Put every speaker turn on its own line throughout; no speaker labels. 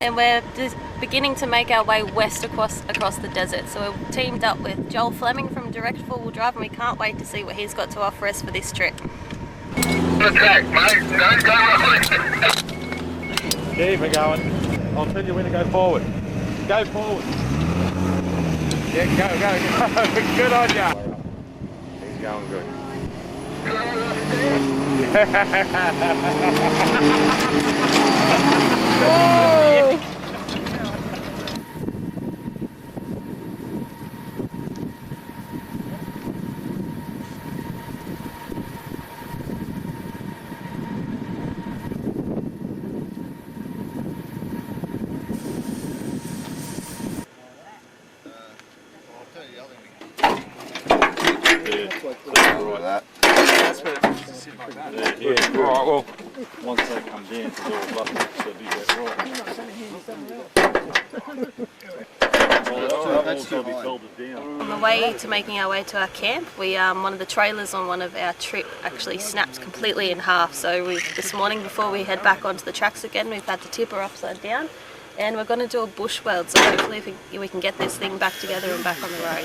And we're just beginning to make our way west across the desert. So we're teamed up with Jol Flemming from Direct 4-Wheel Drive, and we can't wait to see what he's got to offer us for this trip.
Attack, mate. Don't go rolling.
Keep it going. I'll tell you when to go forward. Go forward. Yeah, go. Good on ya. He's going good. Whoa! Yeah, right, well, once they come down, it's all button, so do that right.
On the way to making our way to our camp, one of the trailers on one of our trip actually snapped completely in half. So this morning, before we head back onto the tracks again, we've had to tip her upside down, and we're going to do a bush weld. So hopefully we can get this thing back together and back on the road.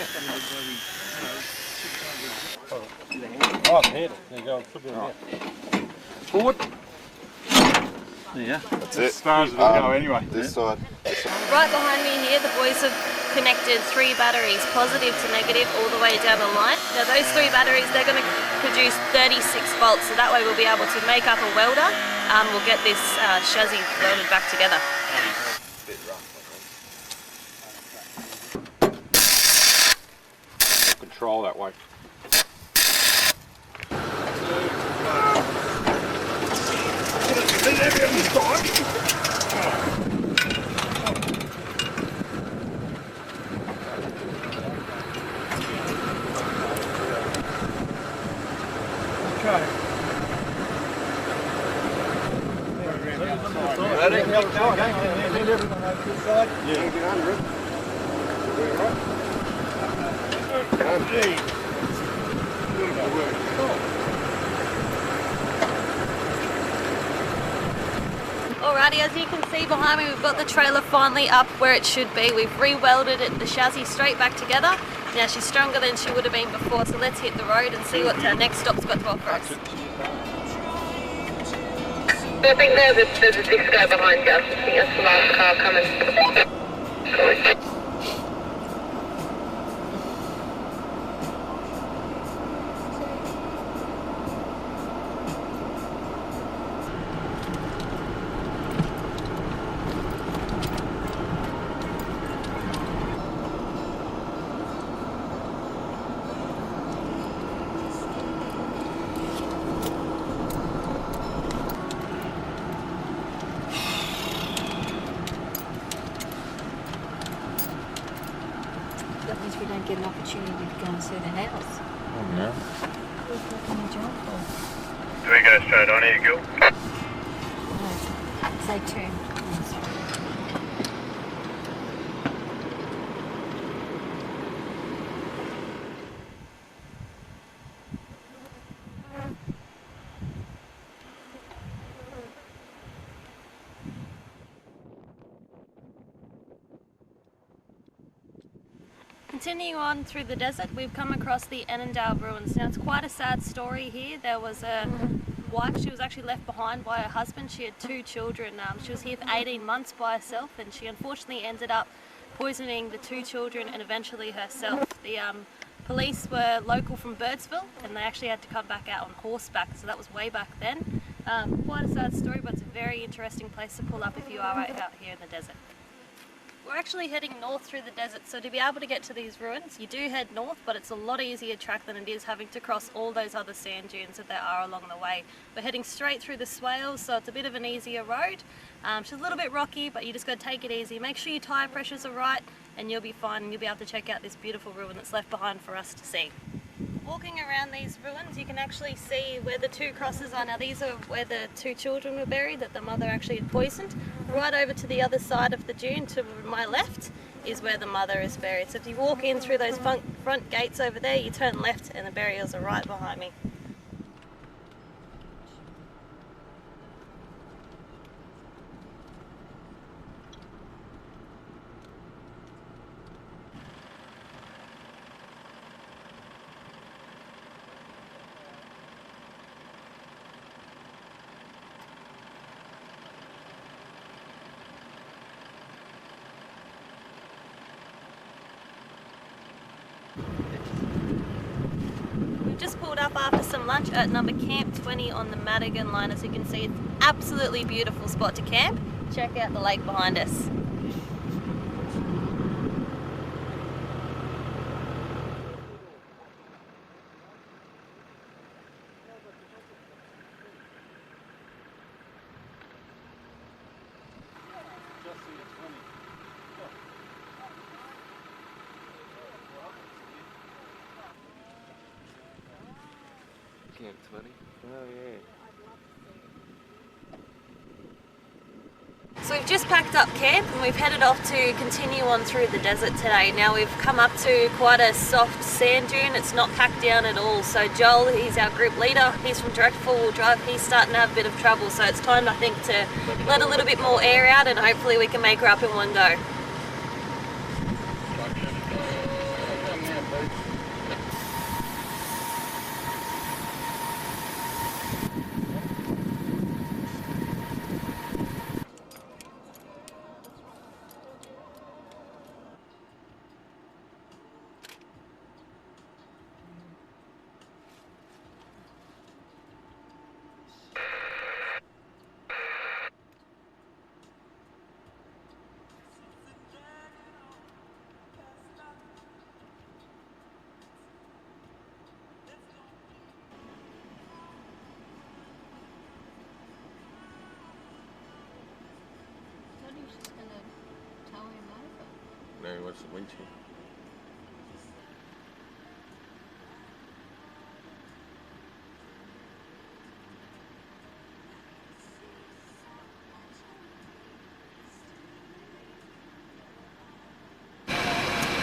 Oh, there you go. Forward. Yeah. That's it. As far as it'll go anyway.
This side.
Right behind me here, the boys have connected 3 batteries, positive to negative, all the way down the line. Now those 3 batteries, they're going to produce 36 volts, so that way we'll be able to make up a welder. We'll get this chassis welded back together.
Control that way.
Alrighty, as you can see behind me, we've got the trailer finally up where it should be. We've re-welded the chassis straight back together. Now she's stronger than she would have been before, so let's hit the road and see what our next stop's got to offer us.
I think there's a 6 guy behind us. I think that's the last car coming.
That means we don't get an opportunity to go and see the house.
Oh, no.
Who's looking a job for?
Do we go straight on here, Gil?
No. Say turn. Oh, sorry.
Continuing on through the desert, we've come across the Annandale ruins. Now it's quite a sad story here. There was a wife, she was actually left behind by her husband. She had 2 children. She was here for 18 months by herself, and she unfortunately ended up poisoning the 2 children and eventually herself. The police were local from Birdsville, and they actually had to come back out on horseback, so that was way back then. Quite a sad story, but it's a very interesting place to pull up if you are right out here in the desert. We're actually heading north through the desert, so to be able to get to these ruins, you do head north, but it's a lot easier track than it is having to cross all those other sand dunes that there are along the way. We're heading straight through the swales, so it's a bit of an easier road. It's a little bit rocky, but you just got to take it easy. Make sure your tyre pressures are right, and you'll be fine, and you'll be able to check out this beautiful ruin that's left behind for us to see. Walking around these ruins, you can actually see where the 2 crosses are. Now these are where the 2 children were buried that the mother actually had poisoned. Right over to the other side of the dune to my left is where the mother is buried. So if you walk in through those front gates over there, you turn left and the burials are right behind me. just pulled up after some lunch at number Camp 20 on the Madigan Line. As you can see, it's an absolutely beautiful spot to camp. Check out the lake behind us.
Camp 20. Oh yeah.
So we've just packed up camp and we've headed off to continue on through the desert today. Now we've come up to quite a soft sand dune. It's not packed down at all. So Joel, he's our group leader. He's from direct four-wheel drive. He's starting to have a bit of trouble. So it's time, I think, to let a little bit more air out and hopefully we can make her up in one go.
No, he wants the windshield.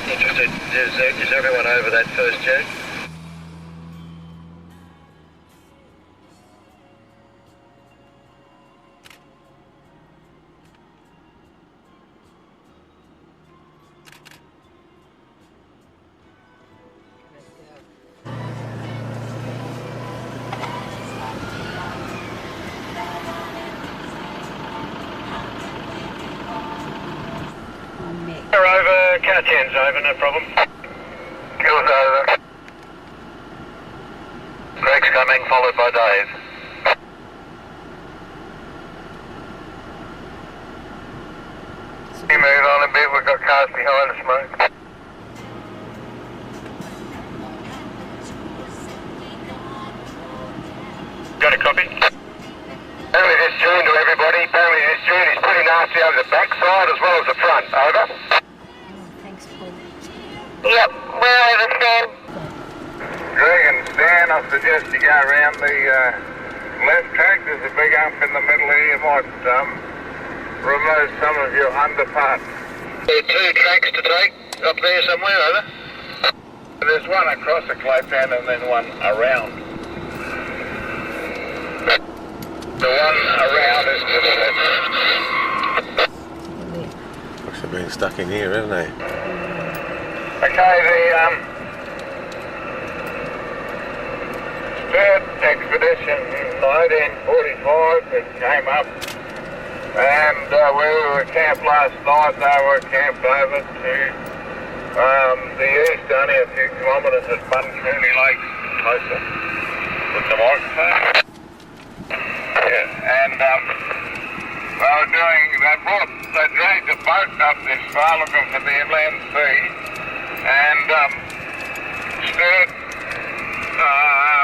Interested, is everyone over that first jet? Over, Cat 10's over, no problem. Kill's over. Greg's coming, followed by Dave. You move on a bit, we've got cars behind us, mate. Got a copy? Apparently this dune to everybody, apparently this dune is pretty nasty over the backside as well as the front, over.
Thanks, Paul.
Yep, we're over, Stan.
Greg and Stan, I suggest you go around the left track. There's a big hump in the middle here. You might remove some of your underparts.
There are 2 tracks to take up there somewhere, over.
There's one across the clay pan and then one around. The one around is to the left.
Must have been stuck in here, haven't they?
Okay, the Sturt expedition in 1945 it came up, and we were camped last night. They were camped over to the east, only a few kilometres at Buncooney Lake, closer with the microphone. Yeah, and they dragged the boat up this far looking for the inland sea, and Sturt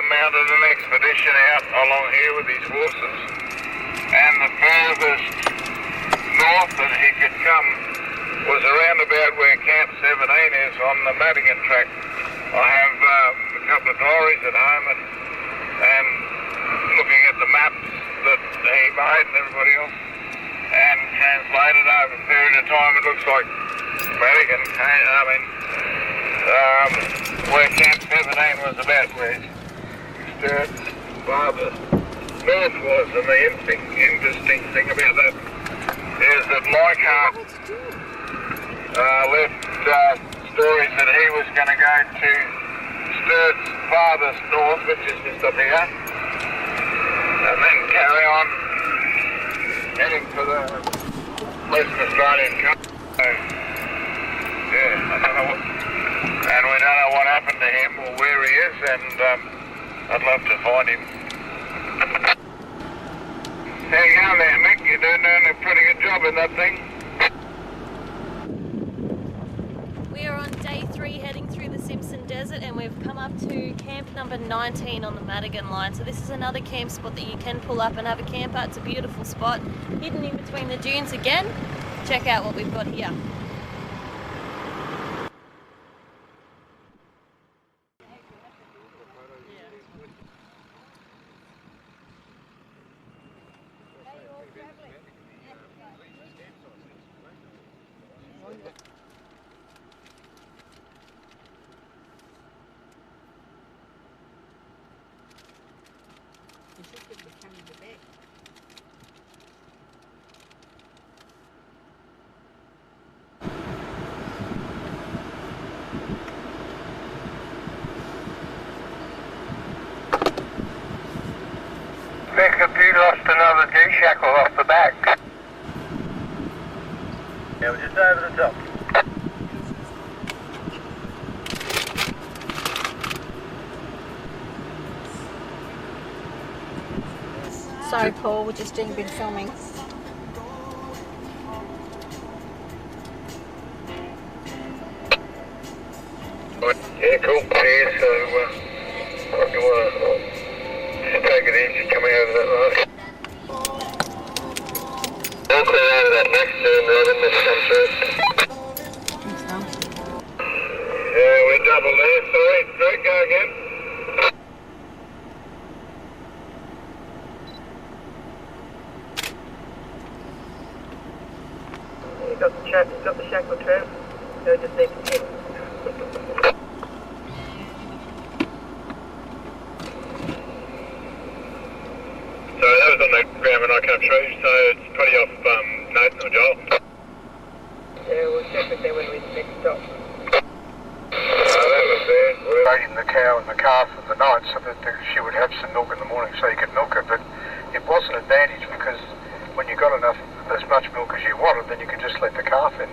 mounted an expedition out along here with his horses, and the furthest north that he could come was around about where Camp 17 is on the Madigan track. I have a couple of diaries at home and looking at the maps that he made and everybody else, and translated over a period of time. It looks like Madigan came, where Camp 17 was about where Sturt's father north was, and the interesting thing about that is that Leichhardt left stories that he was going to go to Sturt's farthest north, which is just up here, and then carry on heading for the Western Australian coast. So, yeah, I don't know what, and we don't know what happened to him or where he is, and I'd love to find him. How you going there, Mick? You're doing a pretty good job in that thing.
We are on day 3 heading through the Simpson Desert, and we've come up to camp number 19 on the Madigan Line. So this is another camp spot that you can pull up and have a camp at. It's a beautiful spot, hidden in between the dunes again. Check out what we've got here.
You should give the camera the back.
Mick, have you lost another G-shackle off the back?
Yeah, we're just over the top.
Sorry, Paul, we're just doing a bit of filming.
Yeah, cool. Yeah, so if you want to just take it easy coming over that line. All clear out of that next turn, Robin, then come through.
Thanks, Tom.
Yeah, we're double there. Sorry, through, go again. You got the shackle trim? No, just need to get.
Sorry, that was on the ground when I came through, so it's pretty off Nathan or Joel.
Yeah, we'll check it there when we next stop. That was there. We're waiting the cow and the calf for the night so that she would have some milk in the morning so you could milk her, but it was an advantage because when you got enough, as much milk as you wanted, then you could just let the calf in.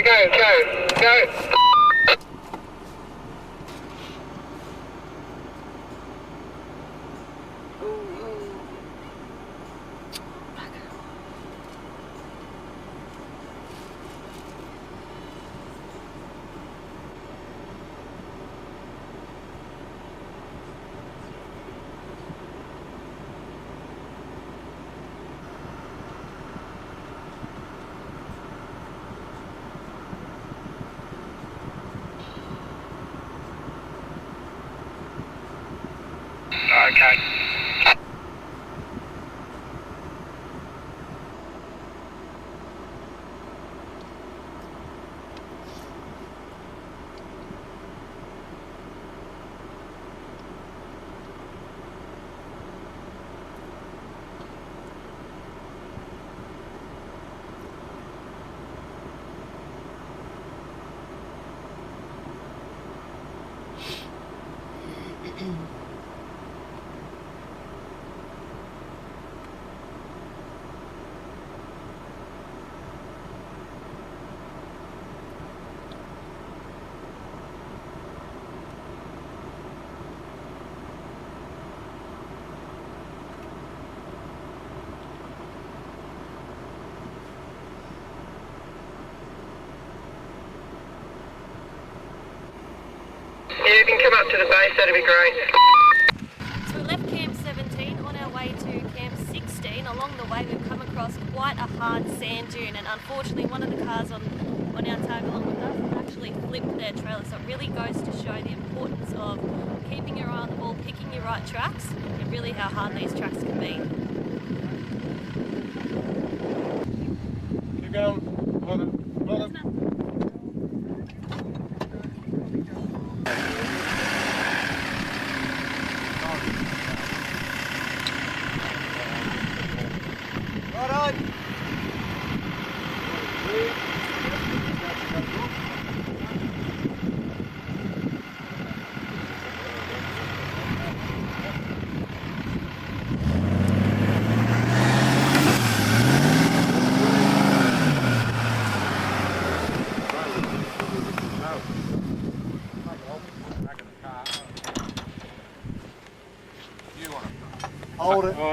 Go.
Okay.
Yeah, you can come up to the base, that'd be great.
So we left Camp 17 on our way to Camp 16. Along the way we've come across quite a hard sand dune, and unfortunately one of the cars on our tag along with us actually flipped their trailer. So it really goes to show the importance of keeping your eye on the ball, picking your right tracks, and really how hard these tracks can be.
Keep going. Well done.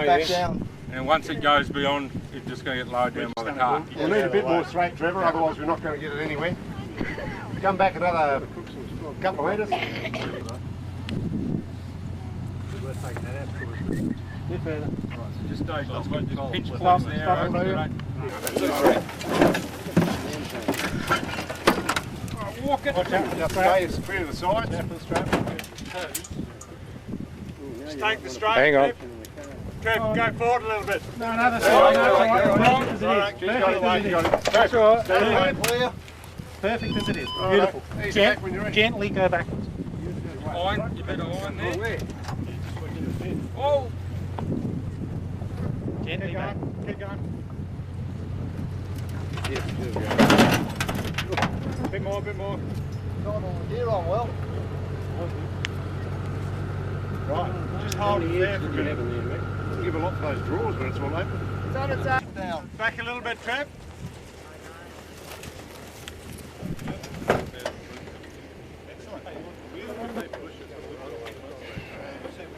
back down.
And once it goes beyond, it's just going to get lowered down by the car.
We'll need a bit more straight, Trevor, otherwise we're not going to get it anywhere. Come back another couple of metres.
Bit further.
Just pinch points there. Walk it.
Watch out, just stay as clear of the sides.
Just take the straight.
Hang on.
Go forward a little bit.
No, that's all right. That's all right. Perfect as it is. Beautiful. Gently go backwards.
Iron, you better iron there. Oh!
Gently back.
Keep going. Bit more, bit more.
You're on well.
Right, just hold it there for a minute. Doesn't give a lot for those drawers when it's all open.
Down.
Back a little bit, Trav.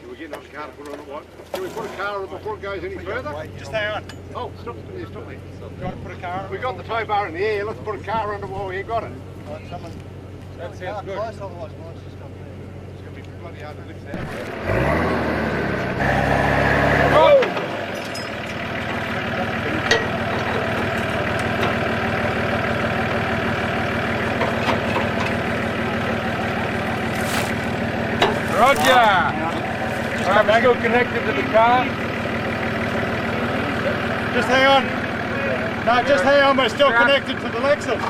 Can we get another car to put on it, what? Can we put a car on it before it goes any further?
Just hang on.
Oh, stop there.
Do you want to put a car on?
We got the tow bar in the air, let's put a car under while we ain't got it.
That sounds good. Close, otherwise mine's just come through.
It's going to be bloody hard to lift that.
Roger! I'm still connected to the car.
Just hang on. No, just hang on, we're still connected to the Lexus.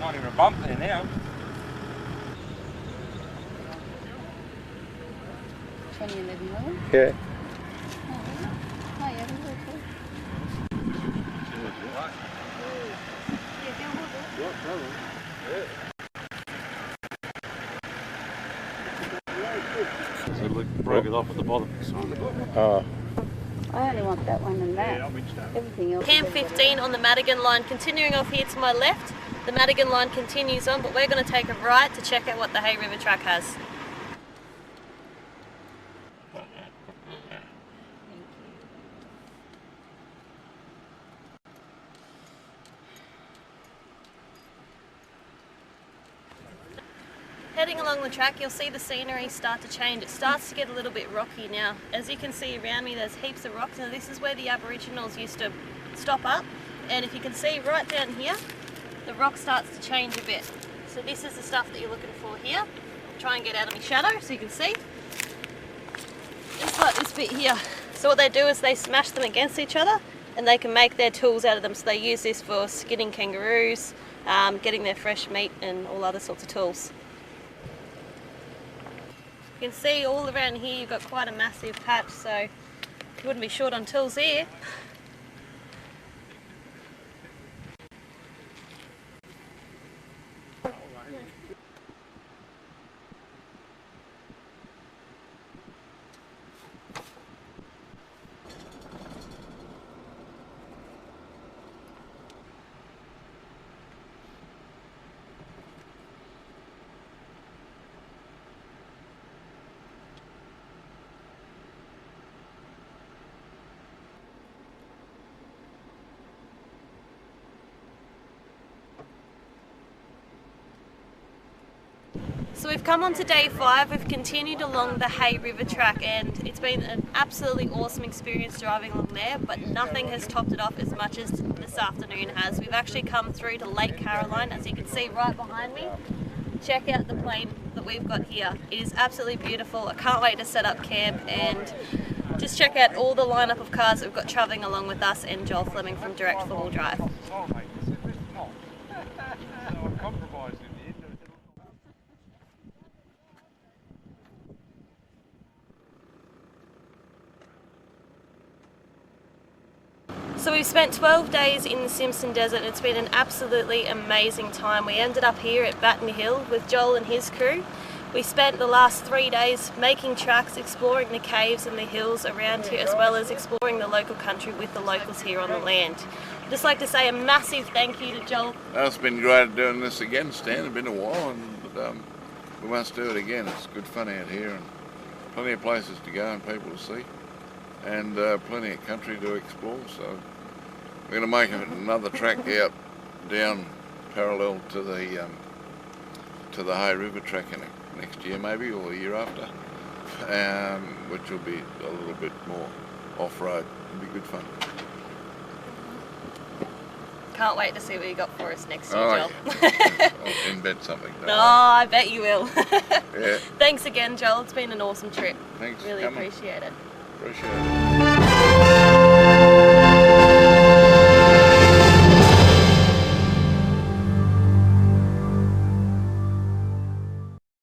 Not even a bump there now.
Yeah.
So Luke broke it off at the bottom.
Oh.
I only want that one and that. Everything else.
Camp 15 on the Madigan Line. Continuing off here to my left, the Madigan Line continues on, but we're going to take a right to check out what the Hay River track has. Heading along the track, you'll see the scenery start to change. It starts to get a little bit rocky now. As you can see around me, there's heaps of rocks. Now this is where the Aboriginals used to stop up. And if you can see right down here, the rock starts to change a bit. So this is the stuff that you're looking for here. Try and get out of my shadow so you can see. It's like this bit here. So what they do is they smash them against each other and they can make their tools out of them. So they use this for skinning kangaroos, getting their fresh meat and all other sorts of tools. You can see all around here you've got quite a massive patch, so you wouldn't be short on tools here. So we've come on to day 5, we've continued along the Hay River track and it's been an absolutely awesome experience driving along there, but nothing has topped it off as much as this afternoon has. We've actually come through to Lake Caroline, as you can see right behind me. Check out the plain that we've got here. It is absolutely beautiful. I can't wait to set up camp and just check out all the lineup of cars that we've got travelling along with us and Jol Flemming from Direct 4-Wheel Drive. So we've spent 12 days in the Simpson Desert. It's been an absolutely amazing time. We ended up here at Batton Hill with Jol and his crew. We spent the last 3 days making tracks, exploring the caves and the hills around here, as well as exploring the local country with the locals here on the land. I'd just like to say a massive thank you to Jol.
It's been great doing this again, Stan. It's been a while, and we must do it again. It's good fun out here, and plenty of places to go and people to see, and plenty of country to explore. So we're going to make another track out down parallel to the Hay River track next year maybe, or the year after, which will be a little bit more off-road. It'll be good fun.
Can't wait to see what you got for us next year, Jol.
Yeah. I'll invent something.
Oh, I bet you will.
Yeah.
Thanks again, Jol. It's been an awesome trip.
Thanks.
Really appreciate it.
Appreciate it.